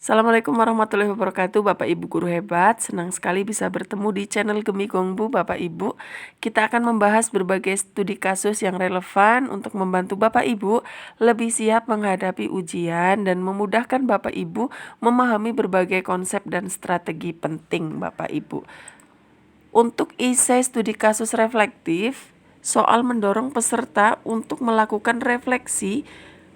Assalamualaikum warahmatullahi wabarakatuh, Bapak Ibu guru hebat. Senang sekali bisa bertemu di channel Gemi Gongbu, Bapak Ibu. Kita akan membahas berbagai studi kasus yang relevan untuk membantu Bapak Ibu lebih siap menghadapi ujian dan memudahkan Bapak Ibu memahami berbagai konsep dan strategi penting, Bapak Ibu. Untuk esai studi kasus reflektif, soal mendorong peserta untuk melakukan refleksi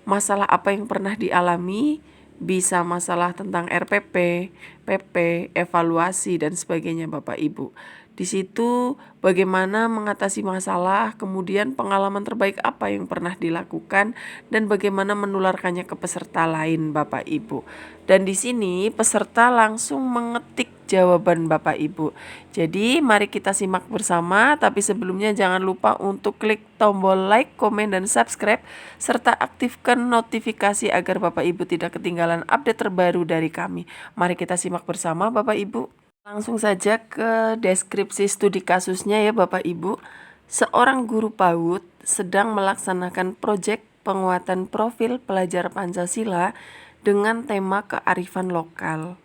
masalah apa yang pernah dialami, bisa masalah tentang RPP, PP, evaluasi, dan sebagainya Bapak Ibu. Di situ bagaimana mengatasi masalah, kemudian pengalaman terbaik apa yang pernah dilakukan, dan bagaimana menularkannya ke peserta lain Bapak Ibu. Dan di sini peserta langsung mengetik jawaban Bapak Ibu. Jadi mari kita simak bersama, tapi sebelumnya jangan lupa untuk klik tombol like, komen, dan subscribe, serta aktifkan notifikasi agar Bapak Ibu tidak ketinggalan update terbaru dari kami. Mari kita simak bersama Bapak Ibu. Langsung saja ke deskripsi studi kasusnya ya Bapak Ibu. Seorang guru PAUD sedang melaksanakan proyek penguatan profil pelajar Pancasila dengan tema kearifan lokal.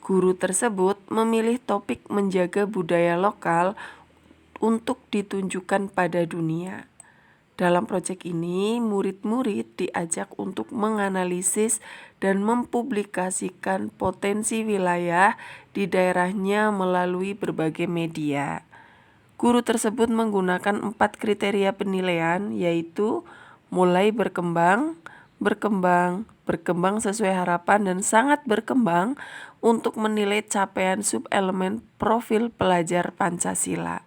Guru tersebut memilih topik menjaga budaya lokal untuk ditunjukkan pada dunia. Dalam proyek ini, murid-murid diajak untuk menganalisis dan mempublikasikan potensi wilayah di daerahnya melalui berbagai media. Guru tersebut menggunakan 4 kriteria penilaian, yaitu mulai berkembang, berkembang sesuai harapan, dan sangat berkembang untuk menilai capaian subelemen profil pelajar Pancasila.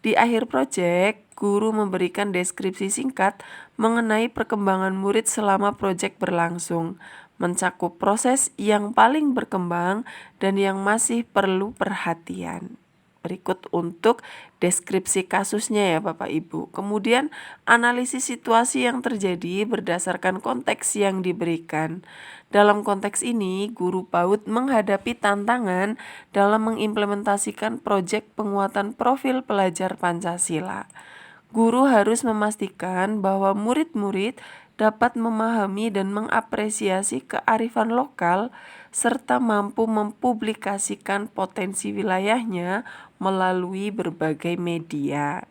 Di akhir proyek, guru memberikan deskripsi singkat mengenai perkembangan murid selama proyek berlangsung, mencakup proses yang paling berkembang dan yang masih perlu perhatian. Berikut untuk deskripsi kasusnya ya Bapak Ibu. Kemudian analisis situasi yang terjadi berdasarkan konteks yang diberikan. Dalam konteks ini, guru PAUD menghadapi tantangan dalam mengimplementasikan proyek penguatan profil pelajar Pancasila. Guru harus memastikan bahwa murid-murid dapat memahami dan mengapresiasi kearifan lokal serta mampu mempublikasikan potensi wilayahnya melalui berbagai media.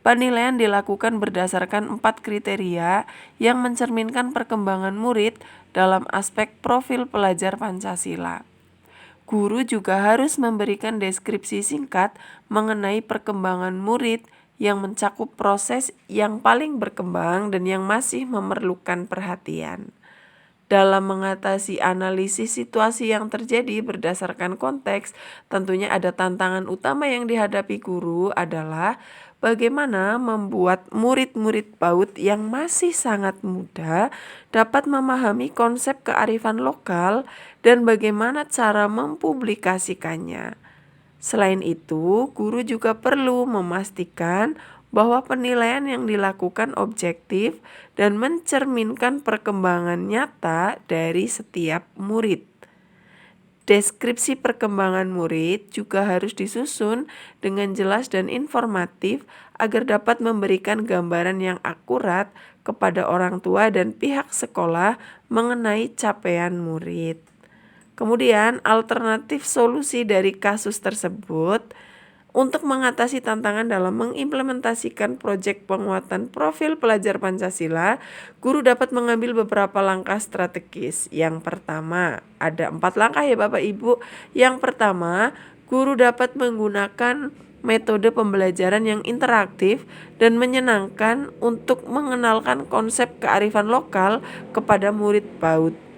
Penilaian dilakukan berdasarkan 4 kriteria yang mencerminkan perkembangan murid dalam aspek profil pelajar Pancasila. Guru juga harus memberikan deskripsi singkat mengenai perkembangan murid yang mencakup proses yang paling berkembang dan yang masih memerlukan perhatian. Dalam mengatasi analisis situasi yang terjadi berdasarkan konteks, tentunya ada tantangan utama yang dihadapi guru adalah bagaimana membuat murid-murid PAUD yang masih sangat muda dapat memahami konsep kearifan lokal dan bagaimana cara mempublikasikannya. Selain itu, guru juga perlu memastikan bahwa penilaian yang dilakukan objektif dan mencerminkan perkembangan nyata dari setiap murid. Deskripsi perkembangan murid juga harus disusun dengan jelas dan informatif agar dapat memberikan gambaran yang akurat kepada orang tua dan pihak sekolah mengenai capaian murid. Kemudian alternatif solusi dari kasus tersebut untuk mengatasi tantangan dalam mengimplementasikan proyek penguatan profil pelajar Pancasila, guru dapat mengambil beberapa langkah strategis. Yang pertama, ada 4 langkah ya Bapak Ibu. Yang pertama, guru dapat menggunakan metode pembelajaran yang interaktif dan menyenangkan untuk mengenalkan konsep kearifan lokal kepada murid PAUD.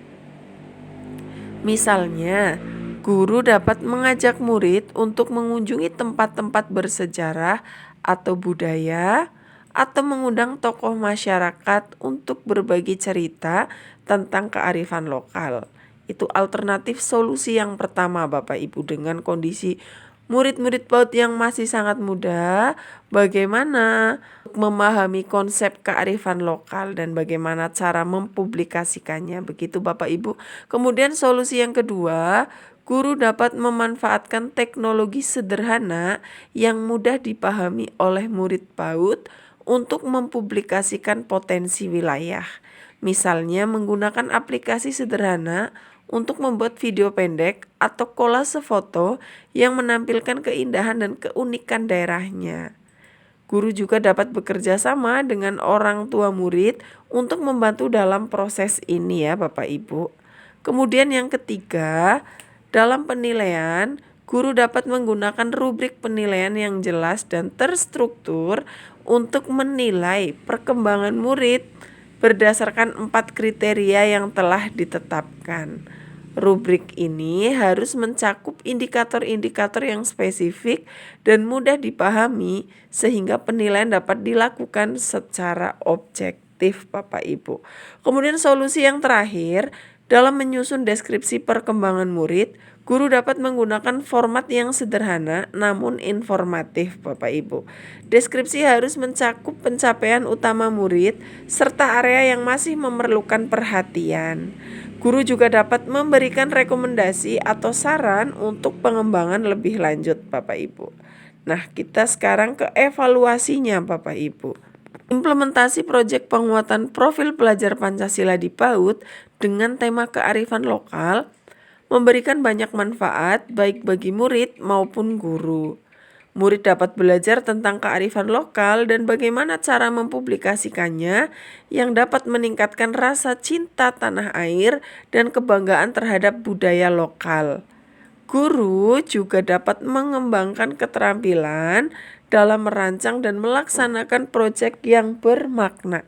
Misalnya, guru dapat mengajak murid untuk mengunjungi tempat-tempat bersejarah atau budaya, atau mengundang tokoh masyarakat untuk berbagi cerita tentang kearifan lokal. Itu alternatif solusi yang pertama Bapak Ibu dengan kondisi murid-murid PAUD yang masih sangat muda, bagaimana memahami konsep kearifan lokal dan bagaimana cara mempublikasikannya. Begitu Bapak Ibu. Kemudian solusi yang kedua, guru dapat memanfaatkan teknologi sederhana yang mudah dipahami oleh murid PAUD untuk mempublikasikan potensi wilayah. Misalnya menggunakan aplikasi sederhana untuk membuat video pendek atau kolase foto yang menampilkan keindahan dan keunikan daerahnya. Guru juga dapat bekerja sama dengan orang tua murid untuk membantu dalam proses ini ya Bapak Ibu. Kemudian yang ketiga, dalam penilaian, guru dapat menggunakan rubrik penilaian yang jelas dan terstruktur untuk menilai perkembangan murid berdasarkan 4 kriteria yang telah ditetapkan. Rubrik ini harus mencakup indikator-indikator yang spesifik dan mudah dipahami sehingga penilaian dapat dilakukan secara objektif Bapak Ibu. Kemudian solusi yang terakhir, dalam menyusun deskripsi perkembangan murid, guru dapat menggunakan format yang sederhana namun informatif Bapak Ibu. Deskripsi harus mencakup pencapaian utama murid serta area yang masih memerlukan perhatian. Guru juga dapat memberikan rekomendasi atau saran untuk pengembangan lebih lanjut Bapak Ibu. Nah, kita sekarang ke evaluasinya Bapak Ibu. Implementasi proyek penguatan profil pelajar Pancasila di PAUD dengan tema kearifan lokal memberikan banyak manfaat baik bagi murid maupun guru. Murid dapat belajar tentang kearifan lokal dan bagaimana cara mempublikasikannya yang dapat meningkatkan rasa cinta tanah air dan kebanggaan terhadap budaya lokal. Guru juga dapat mengembangkan keterampilan dalam merancang dan melaksanakan proyek yang bermakna.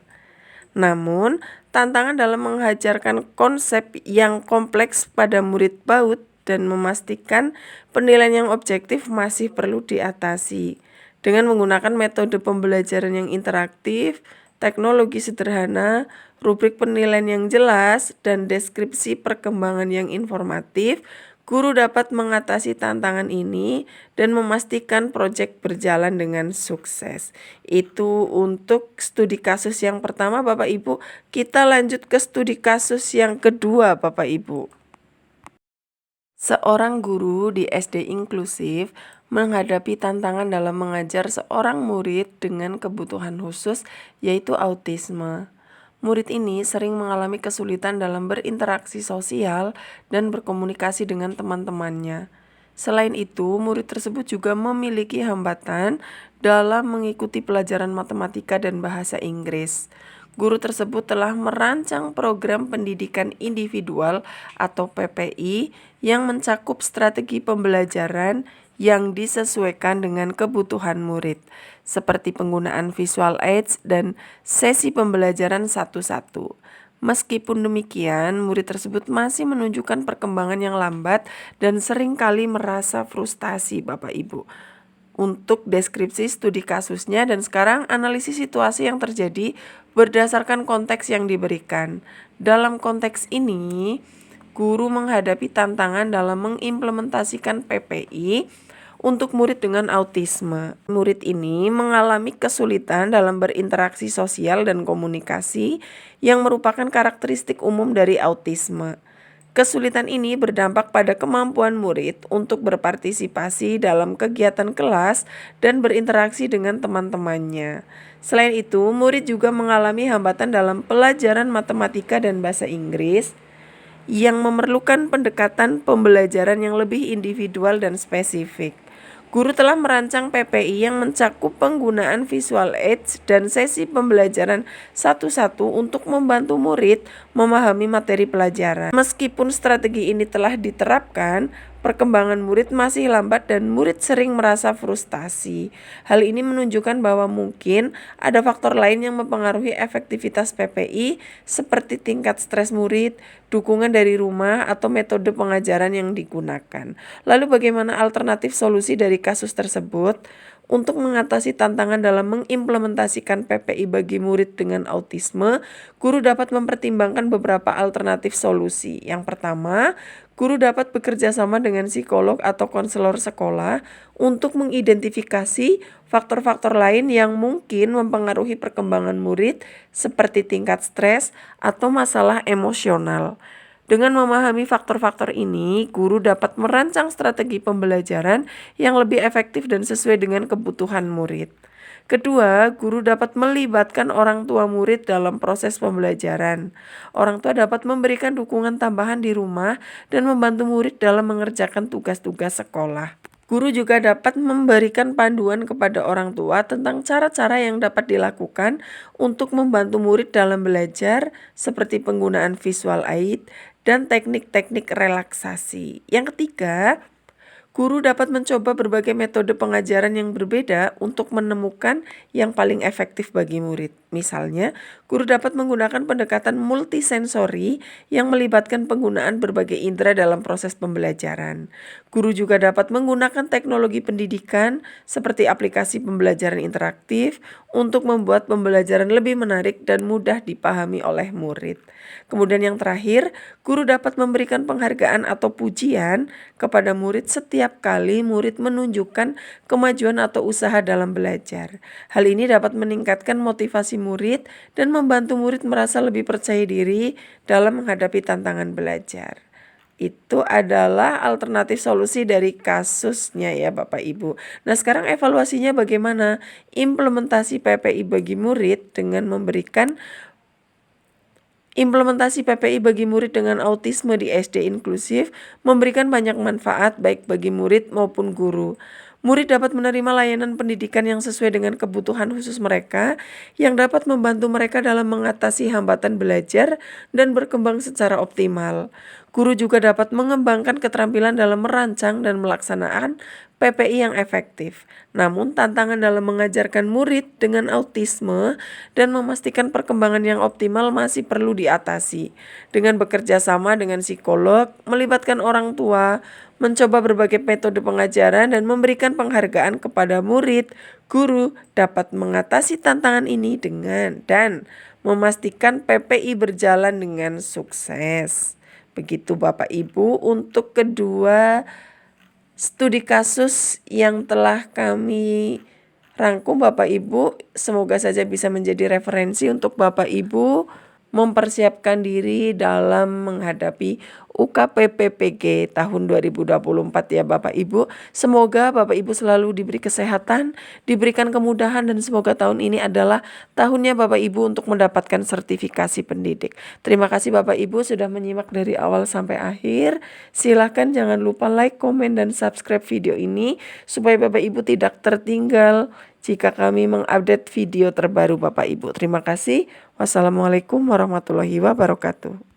Namun, tantangan dalam mengajarkan konsep yang kompleks pada murid PAUD dan memastikan penilaian yang objektif masih perlu diatasi. Dengan menggunakan metode pembelajaran yang interaktif, teknologi sederhana, rubrik penilaian yang jelas, dan deskripsi perkembangan yang informatif, guru dapat mengatasi tantangan ini dan memastikan proyek berjalan dengan sukses. Itu untuk studi kasus yang pertama Bapak Ibu. Kita lanjut ke studi kasus yang kedua Bapak Ibu. Seorang guru di SD inklusif menghadapi tantangan dalam mengajar seorang murid dengan kebutuhan khusus yaitu autisme. Murid ini sering mengalami kesulitan dalam berinteraksi sosial dan berkomunikasi dengan teman-temannya. Selain itu, murid tersebut juga memiliki hambatan dalam mengikuti pelajaran matematika dan bahasa Inggris. Guru tersebut telah merancang program pendidikan individual atau PPI yang mencakup strategi pembelajaran yang disesuaikan dengan kebutuhan murid, seperti penggunaan visual aids dan sesi pembelajaran satu-satu. Meskipun demikian, murid tersebut masih menunjukkan perkembangan yang lambat dan seringkali merasa frustasi Bapak Ibu. Untuk deskripsi studi kasusnya dan sekarang analisis situasi yang terjadi berdasarkan konteks yang diberikan. Dalam konteks ini, guru menghadapi tantangan dalam mengimplementasikan PPI untuk murid dengan autisme. Murid ini mengalami kesulitan dalam berinteraksi sosial dan komunikasi yang merupakan karakteristik umum dari autisme. Kesulitan ini berdampak pada kemampuan murid untuk berpartisipasi dalam kegiatan kelas dan berinteraksi dengan teman-temannya. Selain itu, murid juga mengalami hambatan dalam pelajaran matematika dan bahasa Inggris yang memerlukan pendekatan pembelajaran yang lebih individual dan spesifik. Guru telah merancang PPI yang mencakup penggunaan visual aids dan sesi pembelajaran satu-satu untuk membantu murid memahami materi pelajaran. Meskipun strategi ini telah diterapkan, perkembangan murid masih lambat dan murid sering merasa frustasi. Hal ini menunjukkan bahwa mungkin ada faktor lain yang mempengaruhi efektivitas PPI seperti tingkat stres murid, dukungan dari rumah, atau metode pengajaran yang digunakan. Lalu bagaimana alternatif solusi dari kasus tersebut? Untuk mengatasi tantangan dalam mengimplementasikan PPI bagi murid dengan autisme, guru dapat mempertimbangkan beberapa alternatif solusi. Yang pertama, guru dapat bekerja sama dengan psikolog atau konselor sekolah untuk mengidentifikasi faktor-faktor lain yang mungkin mempengaruhi perkembangan murid seperti tingkat stres atau masalah emosional. Dengan memahami faktor-faktor ini, guru dapat merancang strategi pembelajaran yang lebih efektif dan sesuai dengan kebutuhan murid. Kedua, guru dapat melibatkan orang tua murid dalam proses pembelajaran. Orang tua dapat memberikan dukungan tambahan di rumah dan membantu murid dalam mengerjakan tugas-tugas sekolah. Guru juga dapat memberikan panduan kepada orang tua tentang cara-cara yang dapat dilakukan untuk membantu murid dalam belajar, seperti penggunaan visual aid dan teknik-teknik relaksasi. Yang ketiga, guru dapat mencoba berbagai metode pengajaran yang berbeda untuk menemukan yang paling efektif bagi murid. Misalnya, guru dapat menggunakan pendekatan multisensori yang melibatkan penggunaan berbagai indera dalam proses pembelajaran. Guru juga dapat menggunakan teknologi pendidikan seperti aplikasi pembelajaran interaktif untuk membuat pembelajaran lebih menarik dan mudah dipahami oleh murid. Kemudian yang terakhir, guru dapat memberikan penghargaan atau pujian kepada murid setiap kali murid menunjukkan kemajuan atau usaha dalam belajar. Hal ini dapat meningkatkan motivasi murid dan membantu murid merasa lebih percaya diri dalam menghadapi tantangan belajar. Itu adalah alternatif solusi dari kasusnya ya Bapak Ibu. Nah, sekarang evaluasinya bagaimana? Implementasi PPI bagi murid dengan memberikan Implementasi PPI bagi murid dengan autisme di SD inklusif memberikan banyak manfaat baik bagi murid maupun guru. Murid dapat menerima layanan pendidikan yang sesuai dengan kebutuhan khusus mereka yang dapat membantu mereka dalam mengatasi hambatan belajar dan berkembang secara optimal. Guru juga dapat mengembangkan keterampilan dalam merancang dan melaksanakan PPI yang efektif. Namun tantangan dalam mengajarkan murid dengan autisme dan memastikan perkembangan yang optimal masih perlu diatasi. Dengan bekerja sama dengan psikolog, melibatkan orang tua, mencoba berbagai metode pengajaran dan memberikan penghargaan kepada murid, guru dapat mengatasi tantangan ini dan memastikan PPI berjalan dengan sukses. Begitu Bapak Ibu untuk kedua studi kasus yang telah kami rangkum Bapak Ibu. Semoga saja bisa menjadi referensi untuk Bapak Ibu mempersiapkan diri dalam menghadapi UKPPPG tahun 2024 ya Bapak Ibu. Semoga Bapak Ibu selalu diberi kesehatan, diberikan kemudahan, dan semoga tahun ini adalah tahunnya Bapak Ibu untuk mendapatkan sertifikasi pendidik. Terima kasih Bapak Ibu sudah menyimak dari awal sampai akhir. Silahkan jangan lupa like, komen, dan subscribe video ini supaya Bapak Ibu tidak tertinggal jika kami mengupdate video terbaru Bapak Ibu. Terima kasih. Wassalamualaikum warahmatullahi wabarakatuh.